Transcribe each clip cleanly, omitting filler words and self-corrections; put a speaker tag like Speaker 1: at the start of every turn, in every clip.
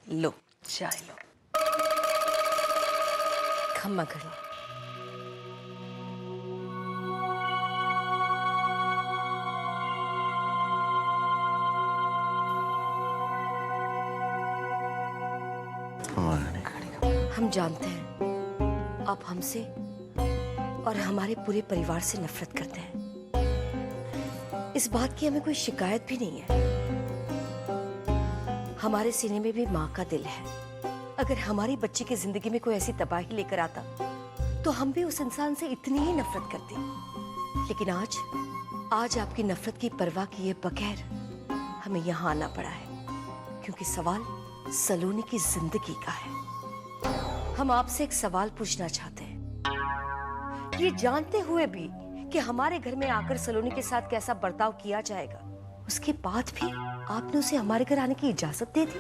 Speaker 1: लो चाय लो। खम्मा घड़ी। हम जानते हैं आप हमसे और हमारे पूरे परिवार से नफरत करते हैं। इस बात की हमें कोई शिकायत भी नहीं है। हमारे सीने में भी माँ का दिल है। अगर हमारी बच्ची की जिंदगी में कोई ऐसी तबाही लेकर आता तो हम भी उस इंसान से इतनी ही नफरत करते। लेकिन आज आपकी नफरत की परवाह किए बगैर हमें यहाँ आना पड़ा है, क्योंकि सवाल सलोनी की जिंदगी का है। हम आपसे एक सवाल पूछना चाहते हैं। ये जानते हुए भी कि हमारे घर में आकर सलोनी के साथ कैसा बर्ताव किया जाएगा, उसके बाद भी आपने उसे हमारे घर आने की इजाजत दे दी।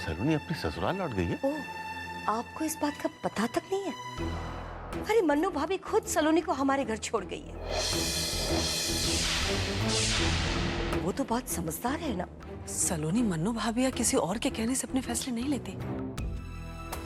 Speaker 2: सलोनी अपनी ससुराल लौट गई है।
Speaker 1: ओह, आपको इस बात का पता तक नहीं है? अरे मन्नू भाभी खुद सलोनी को हमारे घर छोड़ गई है। वो तो बहुत समझदार है ना।
Speaker 3: सलोनी मन्नू भाभी या किसी और के कहने से अपने फैसले नहीं लेती।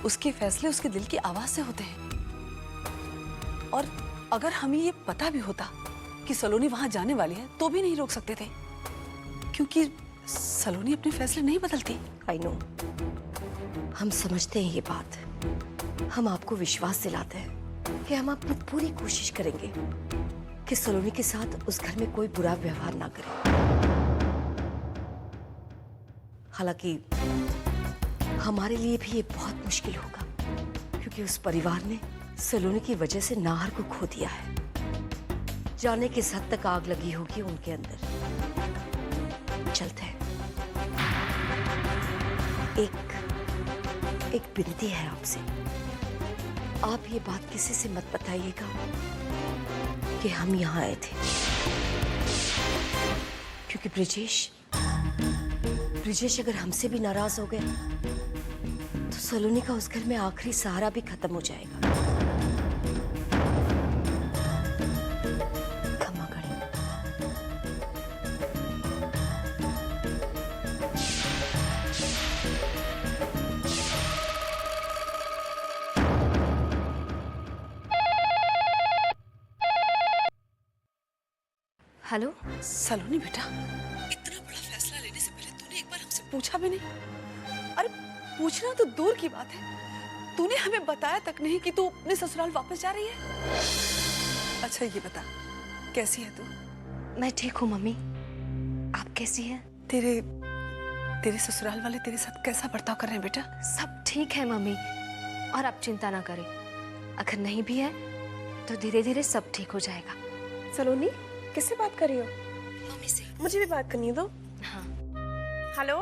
Speaker 3: उसके फैसले उसके दिल की आवाज से होते हैं। और अगर हमें ये पता भी होता कि सलोनी वहां जाने वाली है तो भी नहीं रोक सकते थे, क्योंकि सलोनी अपने फैसले नहीं बदलती।
Speaker 1: आई नो, हम समझते हैं ये बात। हम आपको विश्वास दिलाते हैं कि हम अपनी पूरी कोशिश करेंगे कि सलोनी के साथ उस घर में कोई बुरा व्यवहार ना करें। हालांकि हमारे लिए भी ये बहुत मुश्किल होगा, क्योंकि उस परिवार ने सलोनी की वजह से नाहर को खो दिया है। जाने किस हद तक आग लगी होगी उनके अंदर। चलते हैं। एक विनती है आपसे। आप ये बात किसी से मत बताइएगा कि हम यहाँ आए थे, क्योंकि ब्रिजेश अगर हमसे भी नाराज हो गए तो सलोनी का उस घर में आखिरी सहारा भी खत्म हो जाएगा। खम्मा घड़ी।
Speaker 4: हेलो
Speaker 3: सलोनी बेटा, इतना बड़ा फैसला लेने से पहले तूने एक बार हमसे पूछा भी नहीं। अरे पूछना तो दूर की बात है, तूने हमें बताया तक नहीं कि तू अपने ससुराल वापस जा रही है। अच्छा ये बता, कैसी है तू?
Speaker 4: मैं ठीक हूँ मम्मी, आप कैसी हैं?
Speaker 3: तेरे ससुराल वाले तेरे साथ कैसा बर्ताव कर रहे हैं बेटा?
Speaker 4: सब ठीक है मम्मी, और आप चिंता ना करें। अगर नहीं भी है तो धीरे धीरे सब ठीक हो जाएगा।
Speaker 5: सलोनी, किससे बात कर रही हो?
Speaker 4: मम्मी से।
Speaker 5: मुझे भी बात करनी है दो।
Speaker 4: हाँ।
Speaker 5: हेलो,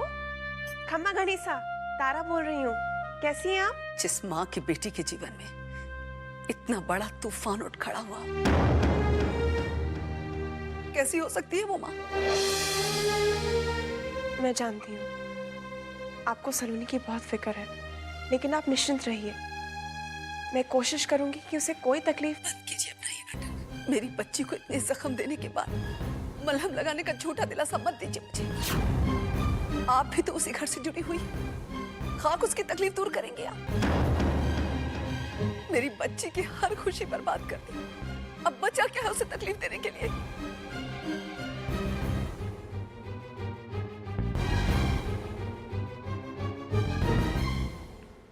Speaker 5: खम्मा गणेशा, तारा बोल रही हूँ। कैसी हैं आप?
Speaker 3: जिस माँ की बेटी के जीवन में इतना बड़ा तूफान उठ खड़ा हुआ, कैसी हो सकती है वो माँ?
Speaker 5: मैं जानती हूँ आपको सलोनी की बहुत फिक्र है, लेकिन आप निश्चिंत रहिए। मैं कोशिश करूंगी कि उसे कोई तकलीफ।
Speaker 3: बंद कीजिए अपना ये नाटक। मेरी बच्ची को इतने जख्म देने के बाद मलहम लगाने का झूठा दिलासा मत दीजिए मुझे। आप भी तो उसी घर से जुड़ी हुई, खाक उसकी तकलीफ दूर करेंगे आप। मेरी बच्ची की हर खुशी बर्बाद कर दी, अब बचा क्या है उसे तकलीफ देने के लिए?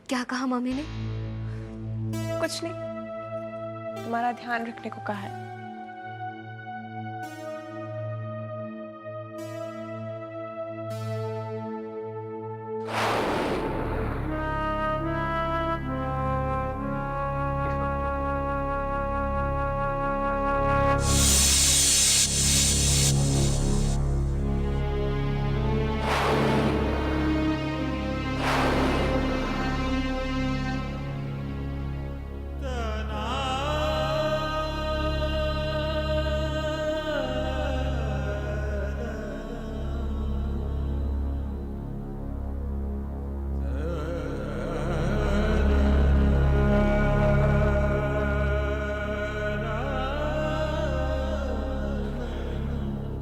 Speaker 4: क्या कहा मम्मी ने?
Speaker 5: कुछ नहीं, तुम्हारा ध्यान रखने को कहा है।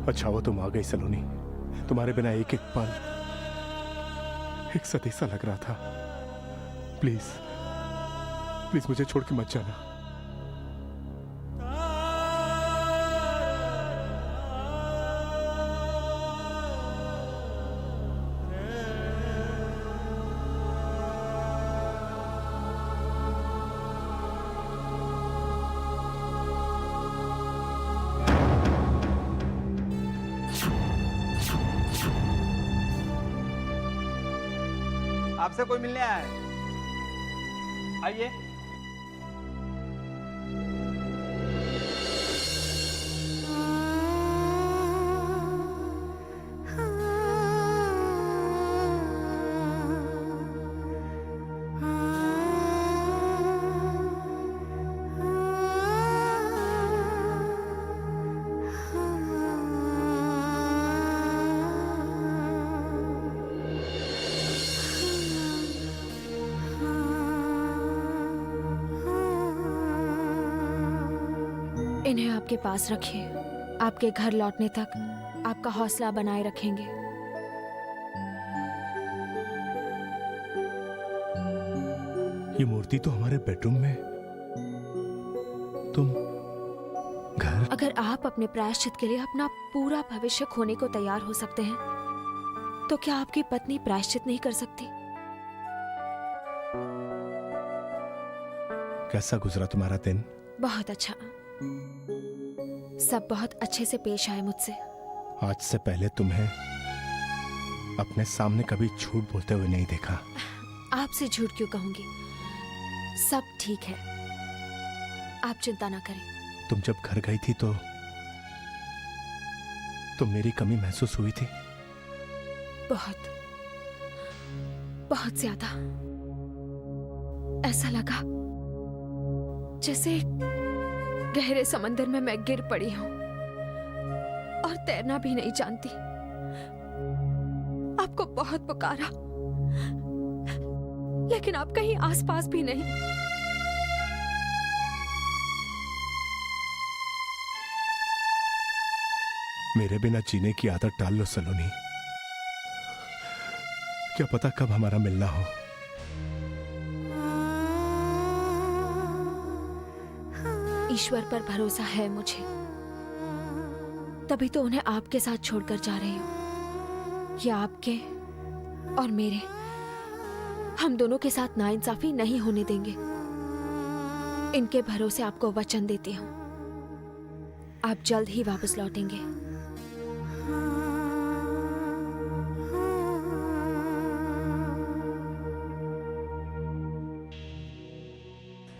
Speaker 6: अच्छा वो तुम आ गई सलोनी। तुम्हारे बिना एक एक पल एक सदी सा लग रहा था। प्लीज प्लीज मुझे छोड़ के मत जाना।
Speaker 7: आपसे कोई मिलने आया है? आइए।
Speaker 4: इन्हें आपके पास रखिए। आपके घर लौटने तक आपका हौसला बनाए रखेंगे।
Speaker 6: ये मूर्ति तो हमारे बेडरूम में। तुम घर?
Speaker 4: अगर आप अपने प्रायश्चित के लिए अपना पूरा भविष्य खोने को तैयार हो सकते हैं, तो क्या आपकी पत्नी प्रायश्चित नहीं कर सकती?
Speaker 6: कैसा गुजरा तुम्हारा दिन?
Speaker 4: बहुत अच्छा। सब बहुत अच्छे से पेश आए मुझसे।
Speaker 6: आज से पहले तुम्हें अपने सामने कभी झूठ बोलते हुए नहीं देखा।
Speaker 4: आपसे झूठ क्यों कहूंगी? सब ठीक है, आप चिंता ना करें।
Speaker 6: तुम जब घर गई थी तो मेरी कमी महसूस हुई थी?
Speaker 4: बहुत बहुत ज्यादा। ऐसा लगा जैसे गहरे समंदर में मैं गिर पड़ी हूं और तैरना भी नहीं जानती। आपको बहुत पुकारा, लेकिन आप कहीं आसपास भी नहीं।
Speaker 6: मेरे बिना जीने की आदत टाल लो सलोनी। क्या पता कब हमारा मिलना हो।
Speaker 4: ईश्वर पर भरोसा है मुझे, तभी तो उन्हें आपके साथ छोड़कर जा रही हूं। ये आपके और मेरे, हम दोनों के साथ नाइंसाफी नहीं होने देंगे। इनके भरोसे आपको वचन देती हूं, आप जल्द ही वापस लौटेंगे।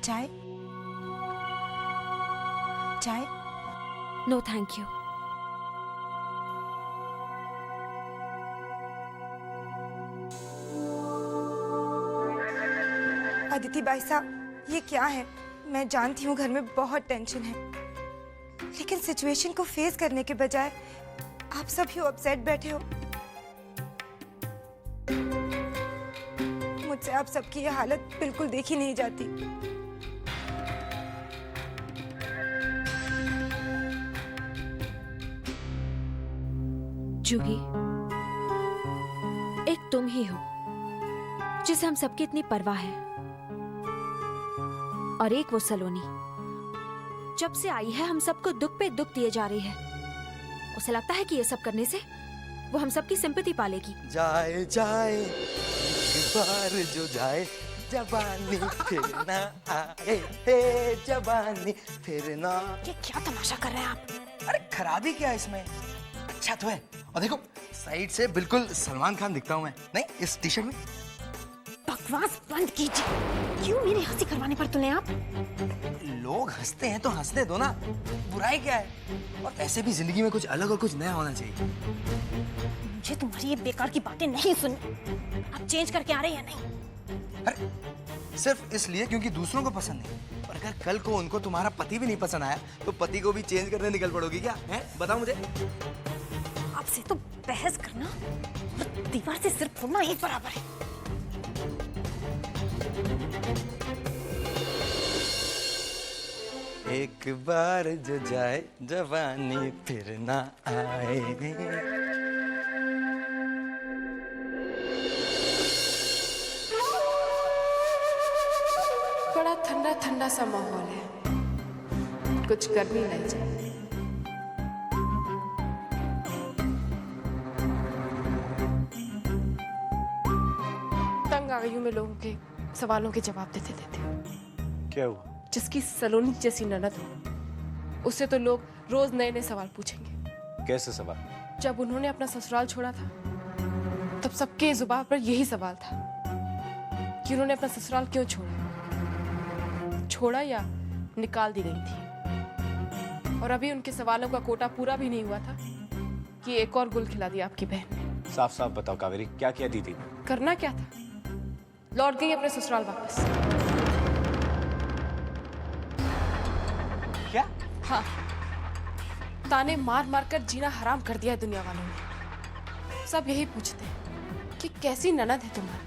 Speaker 5: चाय? चाय?
Speaker 4: No thank you.
Speaker 8: अदिति भाई साहब, ये क्या है? मैं जानती हूँ घर में बहुत टेंशन है, लेकिन सिचुएशन को फेस करने के बजाय आप सभी अपसेट बैठे हो। मुझसे आप सबकी ये हालत बिल्कुल देखी नहीं जाती।
Speaker 4: जूही, एक तुम ही हो जिसे हम सबकी इतनी परवाह है, और एक वो सलोनी, जब से आई है हम सबको दुख पे दुख दिए जा रही है। उसे लगता है कि ये सब करने से वो हम सबकी सिंपैथी पालेगी।
Speaker 9: जाए जाए एक बार जो जाए, जवानी फिर ना आए, हे जवानी फिर ना।
Speaker 8: ये क्या तमाशा कर रहे हैं आप?
Speaker 9: अरे खराबी क्या है इसमें? अच्छा तो है। और देखो साइड से बिल्कुल सलमान खान दिखता हूँ मैं, नहीं इस टी शर्ट में।
Speaker 8: बकवास बंद कीजिए। क्यों मेरी हंसी करवाने पर तुले आप?
Speaker 9: लोग हंसते हैं तो हंसने दो ना, बुराई क्या है? और ऐसे भी जिंदगी में कुछ अलग और कुछ नया होना चाहिए।
Speaker 8: मुझे तुम्हारी ये बेकार की बातें नहीं सुननी। आप चेंज करके आ रहे हैं या नहीं?
Speaker 9: अरे सिर्फ इसलिए क्योंकि दूसरों को पसंद नहीं, और अगर कल को उनको तुम्हारा पति भी नहीं पसंद आया तो पति को भी चेंज करने निकल पड़ोगी क्या? है बताओ मुझे।
Speaker 8: आपसे तो बहस करना और दीवार से सिर फोड़ना एक बराबर है।
Speaker 9: एक बार जो जाए जवानी फिर ना आए।
Speaker 5: बड़ा ठंडा ठंडा सा माहौल है, कुछ गर्मी नहीं चाहिए। तंग आ गई हूँ मैं लोगों के सवालों के जवाब देते देते।
Speaker 9: क्या हुआ?
Speaker 5: जिसकी सलोनी जैसी ननद हो, उससे तो लोग रोज नए नए सवाल पूछेंगे।
Speaker 9: कैसे सवाल?
Speaker 5: जब उन्होंने अपना ससुराल छोड़ा था, तब सबके जुबान पर यही सवाल था कि उन्होंने अपना ससुराल क्यों छोड़ा या निकाल दी गई थी। और अभी उनके सवालों का कोटा पूरा भी नहीं हुआ था कि एक और गुल खिला दिया आपकी बहन ने।
Speaker 10: साफ साफ बताओ कावेरी, क्या किया दीदी ने?
Speaker 5: करना क्या था, लौट गई अपने ससुराल वापस।
Speaker 10: क्या?
Speaker 5: हाँ, ताने मार मार कर जीना हराम कर दिया दुनिया वालों ने। सब यही पूछते हैं कि कैसी ननद है तुम्हारी।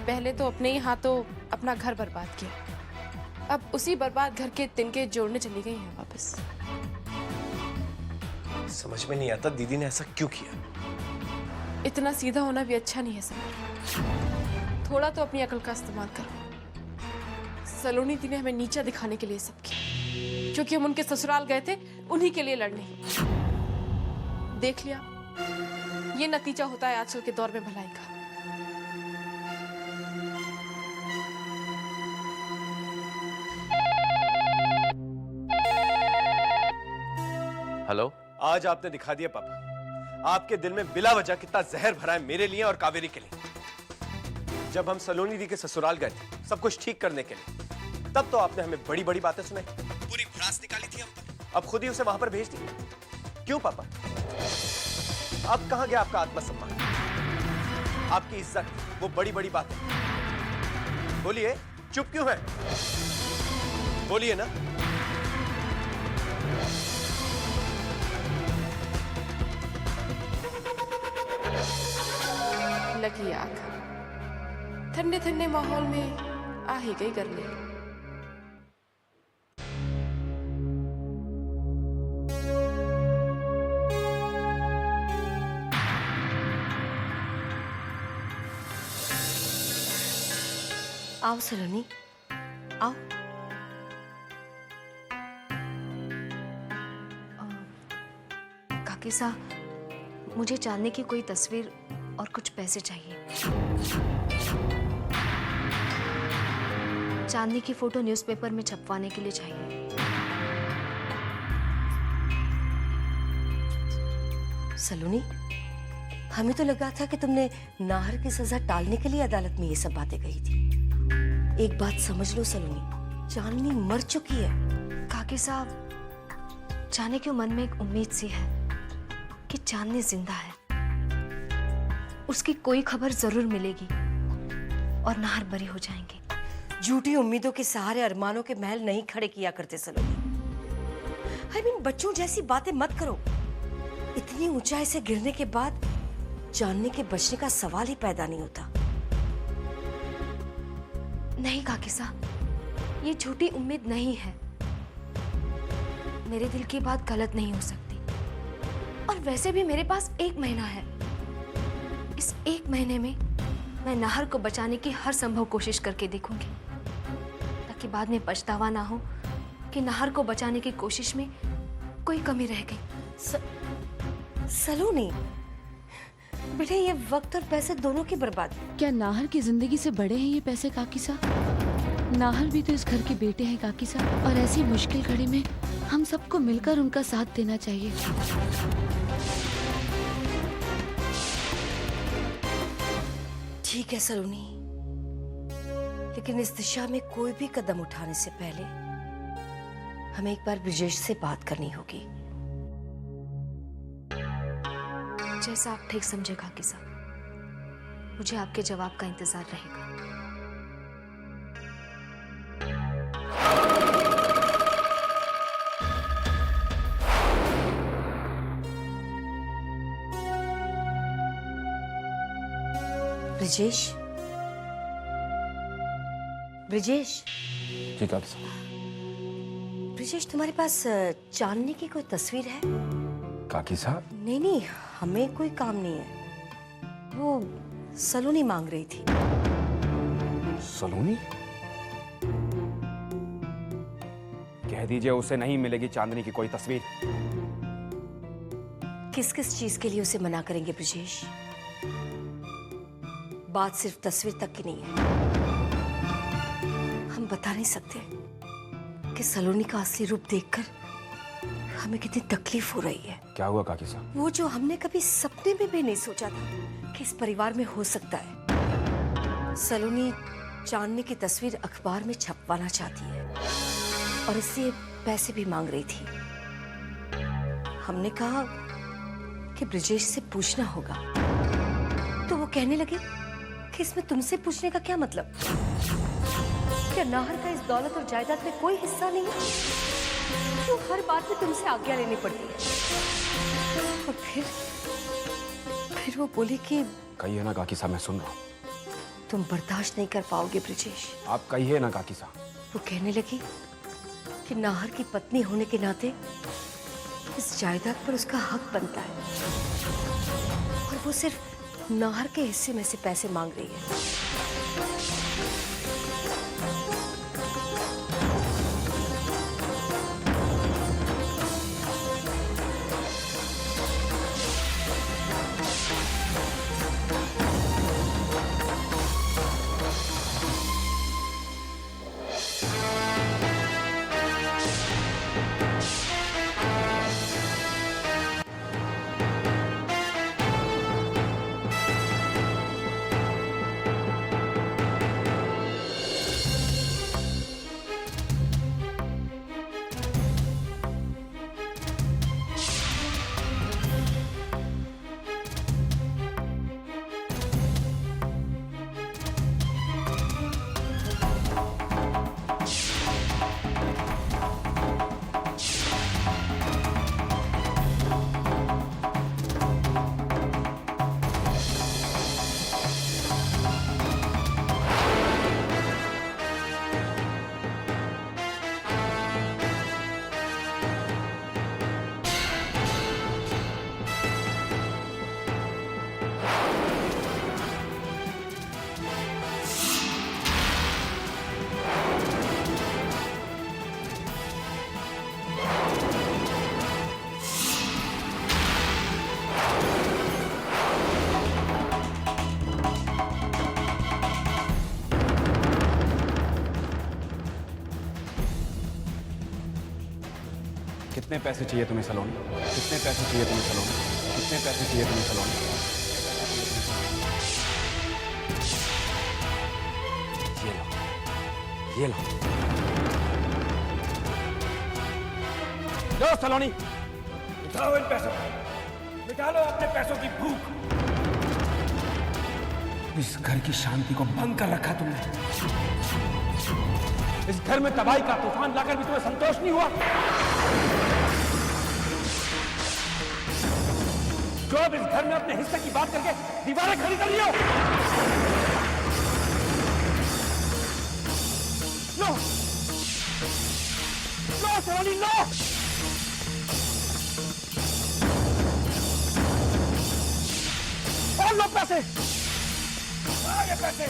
Speaker 5: पहले तो अपने ही हाथों अपना घर बर्बाद किया, अब उसी बर्बाद घर के तिनके जोड़ने चली गई हैं वापस।
Speaker 10: समझ में नहीं आता दीदी ने ऐसा क्यों किया।
Speaker 5: इतना सीधा होना भी अच्छा नहीं है सर, थोड़ा तो अपनी अकल का इस्तेमाल करो। सलोनी दी ने हमें नीचा दिखाने के लिए सब किया, क्योंकि हम उनके ससुराल गए थे उन्हीं के लिए लड़ने। देख लिया, ये नतीजा होता है आजकल के दौर में भलाई का।
Speaker 2: हेलो।
Speaker 10: आज आपने दिखा दिया पापा, आपके दिल में बिला वजह कितना जहर भरा है मेरे लिए और कावेरी के लिए। जब हम सलोनी दी के ससुराल गए थे सब कुछ ठीक करने के लिए, तब तो आपने हमें बड़ी बड़ी बातें सुनाई, पूरी भड़ास निकाली थी हम पर। अब खुद ही उसे वहां पर भेज दी। क्यों पापा? अब कहां गया आपका आत्मसम्मान, आपकी इज्जत, वो बड़ी बड़ी बातें? बोलिए, चुप क्यों है? बोलिए ना।
Speaker 5: लगी आग, ठंडे ठंडे माहौल में आ ही गई गर्मी।
Speaker 1: आओ सलोनी, आओ।
Speaker 4: काकी साहब, मुझे चांदनी की कोई तस्वीर और कुछ पैसे चाहिए। चांदनी की फोटो न्यूज़पेपर में छपवाने के लिए चाहिए।
Speaker 1: सलोनी, हमें तो लगा था कि तुमने नाहर की सजा टालने के लिए अदालत में ये सब बातें कही थी। एक बात समझ लो सलोनी, चांदनी मर चुकी है।
Speaker 4: काकी साहब, जाने क्यों मन में एक उम्मीद सी है कि चांदनी जिंदा है, उसकी कोई खबर जरूर मिलेगी और नाहर बरी हो जाएंगे।
Speaker 1: झूठी उम्मीदों के सहारे अरमानों के महल नहीं खड़े किया करते सलोनी। आई मीन, बच्चों जैसी बातें मत करो। इतनी ऊंचाई से गिरने के बाद जानने के बचने का सवाल ही पैदा नहीं होता।
Speaker 4: नहीं काकी साहब, ये झूठी उम्मीद नहीं है। मेरे दिल की बात गलत नहीं हो सकती। और वैसे भी मेरे पास 1 महीना है। इस 1 महीने में मैं नाहर को बचाने की हर संभव कोशिश करके देखूंगी, ताकि बाद में पछतावा ना हो कि नाहर को बचाने की कोशिश में कोई कमी रह गई।
Speaker 1: सलोनी बेटे, ये वक्त और पैसे दोनों की बर्बादी।
Speaker 11: क्या नाहर की जिंदगी से बड़े हैं ये पैसे काकी साहब? नाहर भी तो इस घर के बेटे हैं काकी साहब, और ऐसी मुश्किल घड़ी में हम सबको मिलकर उनका साथ देना चाहिए।
Speaker 1: ठीक है सलोनी, लेकिन इस दिशा में कोई भी कदम उठाने से पहले हमें एक बार ब्रिजेश से बात करनी होगी।
Speaker 4: जैसा आप ठीक समझे काकी साहब, मुझे आपके जवाब का इंतजार रहेगा।
Speaker 1: ब्रिजेश, ब्रिजेश,
Speaker 2: जी काकी साहब।
Speaker 1: ब्रिजेश, तुम्हारे पास चांदनी की कोई तस्वीर है?
Speaker 10: काकी साहब,
Speaker 1: नहीं नहीं, हमें कोई काम नहीं है। वो सलोनी मांग रही थी।
Speaker 12: सलोनी? कह दीजिए उसे नहीं मिलेगी चांदनी की कोई तस्वीर।
Speaker 1: किस किस चीज के लिए उसे मना करेंगे ब्रिजेश? बात सिर्फ तस्वीर तक की नहीं है। हम बता नहीं सकते कि सलोनी का असली रूप देखकर हमें कितनी तकलीफ हो रही है।
Speaker 12: क्या हुआ काकी साहब?
Speaker 1: वो जो हमने कभी सपने में भी नहीं सोचा था कि इस परिवार में हो सकता है। सलोनी चांदनी की तस्वीर अखबार में छपवाना चाहती है और इसलिए पैसे भी मांग रही थी। हमने कहा कि ब्रिजेश से पूछना होगा, तो वो कहने लगे कि इसमें तुमसे पूछने का क्या मतलब? क्या नाहर का इस दौलत और जायदाद में कोई हिस्सा नहीं है? तो हर बात में तुमसे आज्ञा लेनी पड़ती है। और फिर वो बोली कि
Speaker 12: कहिए ना काकी साहब, मैं सुन रहा हूँ।
Speaker 1: तुम बर्दाश्त नहीं कर पाओगे ब्रिजेश।
Speaker 12: आप कहिए ना काकी साहब।
Speaker 1: वो कहने लगी कि नाहर की पत्नी होने के नाते इस जायदाद पर उसका हक बनता है और वो सिर्फ नाहर के हिस्से में से पैसे मांग रही है।
Speaker 12: कितने पैसे चाहिए तुम्हें सलोनी? कितने पैसे चाहिए तुम्हें सलोनी? कितने पैसे चाहिए तुम्हें सलोनी? ये लो, ये लो। लो सलोनी, मिटाओ इन पैसों को, मिटा लो अपने पैसों की भूख। इस घर की शांति को भंग कर रखा तुमने। इस घर में तबाही का तूफान लाकर भी तुम्हें संतोष नहीं हुआ? जो अब इस घर में अपने हिस्से की बात करके दीवारें खड़ी कर रही हो। लो, लो सलोनी, लो। और लो पैसे, ये पैसे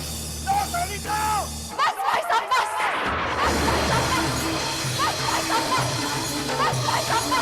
Speaker 12: लो सलोनी, लो।
Speaker 5: बस भाई साहब, बस भाई साहब, बस।